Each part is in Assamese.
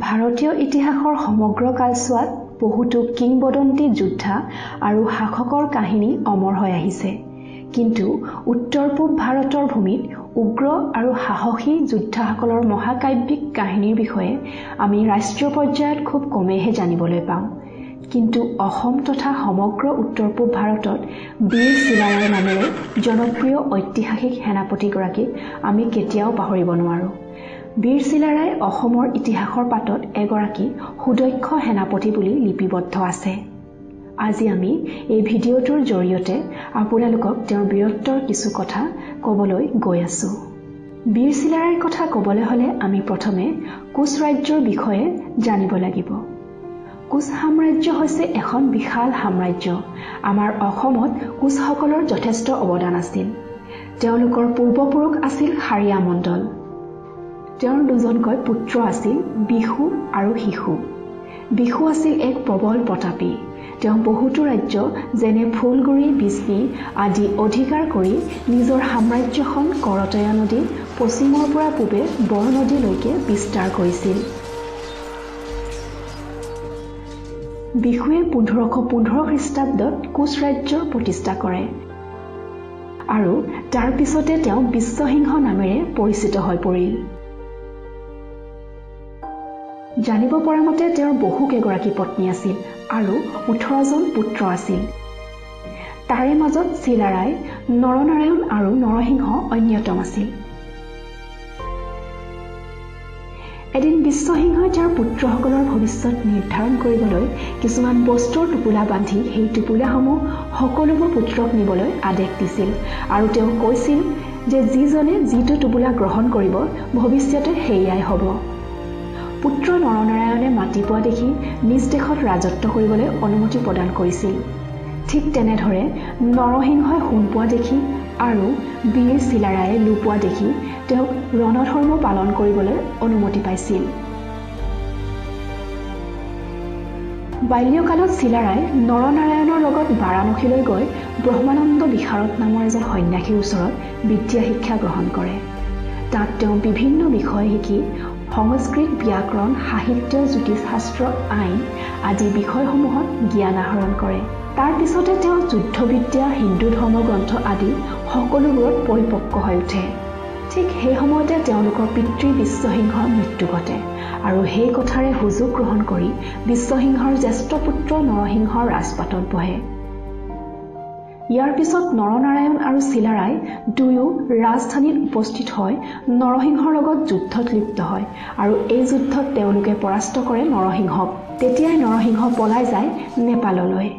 ভাৰতীয় ইতিহাসৰ সমগ্ৰ কালছোৱাত বহুতো কিংবদন্তি যোদ্ধা আৰু শাসকৰ কাহিনী অমৰ হৈ আহিছে, কিন্তু উত্তৰ পূব ভাৰতৰ ভূমিত উগ্ৰ আৰু সাহসী যোদ্ধাসকলৰ মহাকাব্যিক কাহিনীৰ বিষয়ে আমি ৰাষ্ট্ৰীয় পৰ্যায়ত খুব কমেইহে জানিবলৈ পাওঁ। কিন্তু অসম তথা সমগ্ৰ উত্তৰ পূব ভাৰতত বীৰ চিলাৰায় নামেৰে জনপ্ৰিয় ঐতিহাসিক সেনাপতিগৰাকীক আমি কেতিয়াও পাহৰিব নোৱাৰোঁ। বীৰ চিলাৰাই অসমৰ ইতিহাসৰ পাতত এগৰাকী সুদক্ষ সেনাপতি বুলি লিপিবদ্ধ আছে। আজি আমি এই ভিডিঅ'টোৰ জৰিয়তে আপোনালোকক তেওঁৰ বীৰত্বৰ কিছু কথা ক'বলৈ গৈ আছোঁ। বীৰ চিলাৰায়ৰ কথা ক'বলৈ হ'লে আমি প্ৰথমে কোচ ৰাজ্যৰ বিষয়ে জানিব লাগিব। কোচ সাম্ৰাজ্য হৈছে এখন বিশাল সাম্ৰাজ্য। আমাৰ অসমত কোচসকলৰ যথেষ্ট অৱদান আছিল। তেওঁলোকৰ পূৰ্বপুৰুষ আছিল হাৰিয়া মণ্ডল। তেওঁৰ দুজনকৈ পুত্ৰ আছিল বিহু আৰু শিশু। বিহু আছিল এক প্ৰবল প্ৰতাপী। তেওঁ বহুতো ৰাজ্য যেনে ফুলগুৰি, বিষ্ণি আদি অধিকাৰ কৰি নিজৰ সাম্ৰাজ্যখন কৰতয়া নদী পশ্চিমৰ পৰা পূবে বৰ নদীলৈকে বিস্তাৰ কৰিছিল। বিহুৱে 1515 খ্ৰীষ্টাব্দত কোচ ৰাজ্যৰ প্ৰতিষ্ঠা কৰে আৰু তাৰ পিছতে তেওঁ বিশ্বসিংহ নামেৰে পৰিচিত হৈ পৰিল। জানিব পৰা মতে তেওঁৰ বহু কেইগৰাকী পত্নী আছিল আৰু 18জন পুত্ৰ আছিল। তাৰে মাজত চিলাৰাই, নৰনাৰায়ণ আৰু নৰসিংহ অন্যতম আছিল। এদিন বিশ্বসিংহই তেওঁৰ পুত্ৰসকলৰ ভৱিষ্যত নিৰ্ধাৰণ কৰিবলৈ কিছুমান বস্তুৰ টোপোলা বান্ধি সেই টোপোলাসমূহ সকলোবোৰ পুত্ৰক নিবলৈ আদেশ দিছিল আৰু তেওঁ কৈছিল যে যিজনে যিটো টোপোলা গ্ৰহণ কৰিব ভৱিষ্যতে সেয়াই হ'ব। পুত্ৰ নৰনাৰায়ণে মাতি পোৱা দেখি নিজ দেশত ৰাজত্ব কৰিবলৈ অনুমতি প্ৰদান কৰিছিল। ঠিক তেনেদৰে নৰসিংহই সোণ পোৱা দেখি আৰু বীৰ চিলাৰায়ে লুপোৱা দেখি তেওঁক ৰণধৰ্ম পালন কৰিবলৈ অনুমতি পাইছিল। বাল্যকালত চিলাৰাই নৰনাৰায়ণৰ লগত বাৰাণসীলৈ গৈ ব্ৰহ্মানন্দ বিশাৰদ নামৰ এজন সন্যাসীৰ ওচৰত বিদ্যা শিক্ষা গ্ৰহণ কৰে। তাত তেওঁ বিভিন্ন বিষয় শিকি সংস্কৃত, ব্যাকৰণ, সাহিত্য, জ্যোতিষশাস্ত্ৰ, আইন আদি বিষয়সমূহত জ্ঞান আহৰণ কৰে। তাৰ পিছতে তেওঁ যুদ্ধবিদ্যা, হিন্দু ধৰ্মগ্ৰন্থ আদি সকলোবোৰত পৰিপক্ক হৈ উঠে। ঠিক সেই সময়তে তেওঁলোকৰ পিতৃ বিশ্বসিংহৰ মৃত্যু ঘটে আৰু সেই কথাৰে সুযোগ গ্ৰহণ কৰি বিশ্বসিংহৰ জ্যেষ্ঠ পুত্ৰ নৰসিংহৰ ৰাজপাটত বহে। ইয়াৰ পিছত নৰনাৰায়ণ আৰু চিলাৰাই দুয়ো ৰাজধানীত উপস্থিত হয় নৰসিংহৰ লগত যুদ্ধত লিপ্ত হয় আৰু এই যুদ্ধত তেওঁলোকে পৰাস্ত কৰে নৰসিংহক। তেতিয়াই নৰসিংহ পলাই যায় নেপাললৈ।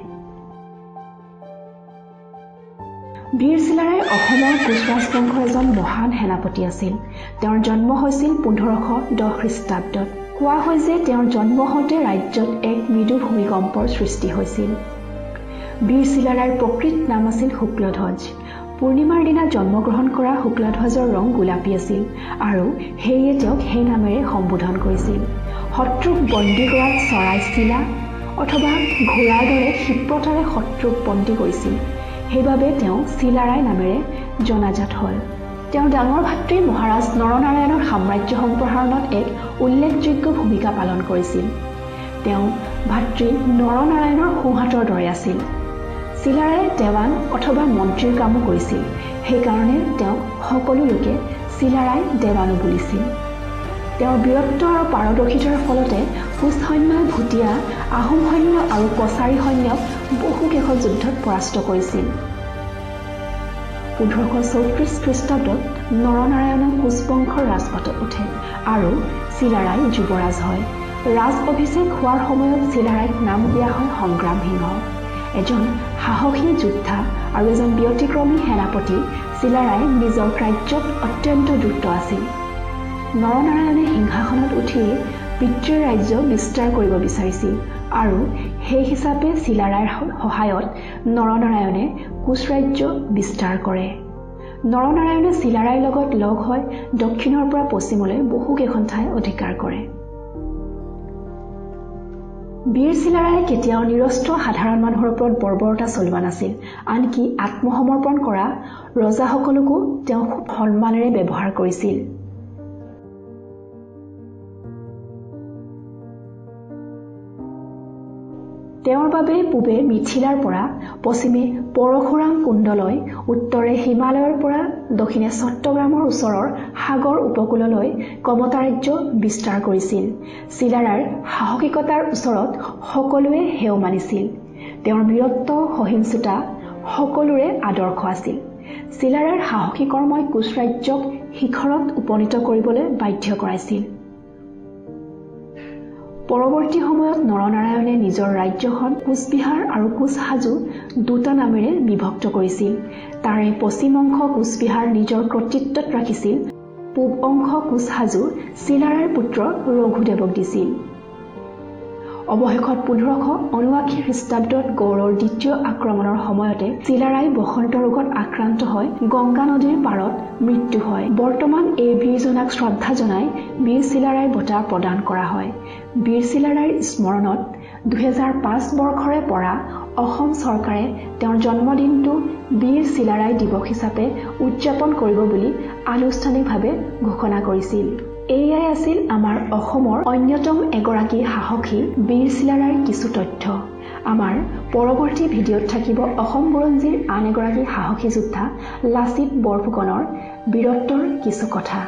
বীৰ চিলাৰাই অসমৰ কোচ ৰাজবংশৰ এজন মহান সেনাপতি আছিল। তেওঁৰ জন্ম হৈছিল 1510 খ্ৰীষ্টাব্দত। কোৱা হয় যে তেওঁৰ জন্ম হওঁতে ৰাজ্যত এক মৃদু ভূমিকম্পৰ সৃষ্টি হৈছিল। বীৰ চিলাৰায়ৰ প্ৰকৃত নাম আছিল শুক্লধ্বজ। পূৰ্ণিমাৰ দিনা জন্মগ্ৰহণ কৰা শুক্লধ্বজৰ ৰং গোলাপী আছিল আৰু সেয়ে তেওঁক সেই নামেৰে সম্বোধন কৰিছিল। শত্ৰুক বন্দী কৰাত চৰাই চিলা অথবা ঘোঁৰাৰ দৰে ক্ষিপ্ৰতাৰে শত্ৰুক বন্দী কৰিছিল। সেইবাবে তেওঁ চিলাৰাই নামেৰে জনাজাত হ'ল। তেওঁৰ ডাঙৰ ভাতৃ মহাৰাজ নৰনাৰায়ণৰ সাম্ৰাজ্য সম্প্ৰসাৰণত এক উল্লেখযোগ্য ভূমিকা পালন কৰিছিল। তেওঁ ভাতৃ নৰনাৰায়ণৰ সোঁহাতৰ দৰে আছিল। চিলাৰায়ে দেৱান অথবা মন্ত্ৰীৰ কামো কৰিছিল। সেইকাৰণে তেওঁক সকলো লোকে চিলাৰাই দেৱানো বুলিছিল। তেওঁৰ বীৰত্ব আৰু পাৰদৰ্শিতাৰ ফলতে কোচ সৈন্যই ভুটীয়া, আহোম সৈন্য আৰু কছাৰী সৈন্যক বহুকেইখন যুদ্ধত পৰাস্ত কৰিছিল। 1534 খ্ৰীষ্টাব্দত নৰনাৰায়ণে কোচ বংশৰ ৰাজপাটত উঠে আৰু চিলাৰাই যুৱৰাজ হয়। ৰাজ অভিষেক হোৱাৰ সময়ত চিলাৰাইক নাম দিয়া হয় সংগ্ৰাম সিংহ। এজন সাহসী যোদ্ধা আৰু এজন ব্যতিক্ৰমী সেনাপতি, চিলাৰাই নিজৰ কাৰ্যত অত্যন্ত দ্ৰুত আছিল। নৰনাৰায়ণে সিংহাসনত উঠিয়েই পিতৃৰ ৰাজ্য বিস্তাৰ কৰিব বিচাৰিছিল আৰু সেই হিচাপে চিলাৰাইৰ সহায়ত নৰনাৰায়ণে কোচ ৰাজ্য বিস্তাৰ কৰে। নৰনাৰায়ণে চিলাৰাইৰ লগত লগ হৈ দক্ষিণৰ পৰা পশ্চিমলৈ বহুকেইখন ঠাই অধিকাৰ কৰে। বীৰ চিলাৰাই কেতিয়াও নিৰস্ত্ৰ সাধাৰণ মানুহৰ ওপৰত বৰ্বৰতা চলোৱা নাছিল। আনকি আত্মসমৰ্পণ কৰা ৰজাসকলকো তেওঁ খুব সন্মানেৰে ব্যৱহাৰ কৰিছিল। তেওঁৰ বাবে পূবে মিথিলাৰ পৰা পশ্চিমে পৰশুৰাম কুণ্ডলৈ উত্তৰে হিমালয়ৰ পৰা দক্ষিণে চট্টগ্ৰামৰ ওচৰৰ সাগৰ উপকূললৈ কমতা ৰাজ্য বিস্তাৰ কৰিছিল। চিলাৰায়ৰ সাহসিকতাৰ ওচৰত সকলোৱে হেও মানিছিল। তেওঁৰ বীৰত্ব সহিষ্ণুতা সকলোৰে আদৰ্শ আছিল। চিলাৰায়ৰ সাহসী কৰ্মই কোচ ৰাজ্যক শিখৰত উপনীত কৰিবলৈ বাধ্য কৰাইছিল। পৰৱৰ্তী সময়ত নৰনাৰায়ণে নিজৰ ৰাজ্যখন কোচবিহাৰ আৰু কোচহাজো দুটা নামেৰে বিভক্ত কৰিছিল। তাৰে পশ্চিম অংশ কোচবিহাৰ নিজৰ কৰ্তৃত্বত ৰাখিছিল, পূব অংশ কোচহাজো চিলাৰায়ৰ পুত্ৰ ৰঘুদেৱক দিছিল। অৱশেষত 1579 খ্ৰীষ্টাব্দত গৌড়ৰ দ্বিতীয় আক্ৰমণৰ সময়তে চিলাৰাই বসন্ত ৰোগত আক্ৰান্ত হৈ গংগা নদীৰ পাৰত মৃত্যু হয়। বৰ্তমান এই বীৰজনাক শ্ৰদ্ধা জনাই বীৰ চিলাৰাই বঁটা প্ৰদান কৰা হয়। বীৰ চিলাৰাইৰ স্মৰণত 2005 বৰ্ষৰে পৰা অসম চৰকাৰে তেওঁৰ জন্মদিনটো বীৰ চিলাৰাই দিৱস হিচাপে উদযাপন কৰিব বুলি আনুষ্ঠানিকভাৱে ঘোষণা কৰিছিল। এয়াই আছিল আমাৰ অসমৰ অন্যতম এগৰাকী সাহসী বীৰ চিলাৰাইৰ কিছু তথ্য। আমাৰ পৰৱৰ্তী ভিডিঅ'ত থাকিব অসম বুৰঞ্জীৰ আন এগৰাকী সাহসী যোদ্ধা লাচিত বৰফুকনৰ বীৰত্বৰ কিছু কথা।